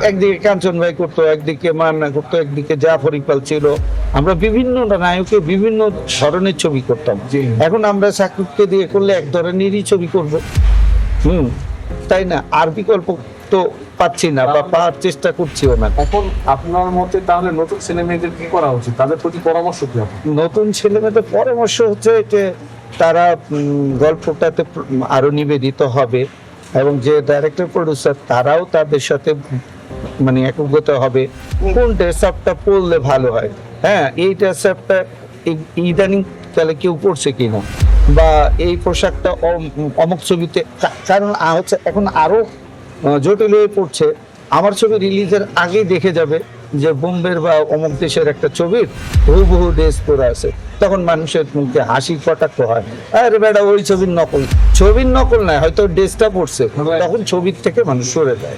একদিকে কাঞ্চন ভাই করতো, একদিকে মান্না করতো, একদিকে জাফর ইকবাল ছিল। আমরা বিভিন্ন নায়কে বিভিন্ন ধরনের ছবি করতাম। এখন আমরা সাকিবকে দিয়ে করলে এক ধরনেরই ছবি করব। তাই না? আর বিকল্প তো পাচ্ছি না বা পাওয়ার চেষ্টা করছিও না। এখন আপনার মতে তাহলে নতুন ছেলেমেয়েদের কি করা উচিত, তাদের প্রতি পরামর্শ কি হবে? নতুন ছেলেমেয়েদের পরামর্শ হচ্ছে যে তারা গল্পটাতে আরো নিবেদিত হবে, এবং যে ডাইরেক্টর প্রডিউসার তারাও তাদের সাথে মানে একগত হবে কোন ড্রেস আপটা পরলে ভালো হয়। হ্যাঁ, এই ড্রেস আপটা ইদানিং তাহলে কেউ পড়ছে কিনা, বা এই পোশাকটা অমুক ছবিতে, কারণ হচ্ছে এখন আরো জটিল হয়ে পড়ছে। আমার ছবি রিলিজের আগেই দেখে যাবে যে বোম্বের বা অমুক দেশের একটা ছবির হুবহু ড্রেস পরে আছে, তখন মানুষের মুখে হাসি কটাক্ষ হয়, আরে বেটা ওই ছবির নকল। ছবির নকল নয়, হয়তো ড্রেসটা পড়ছে, তখন ছবির থেকে মানুষ সরে যায়।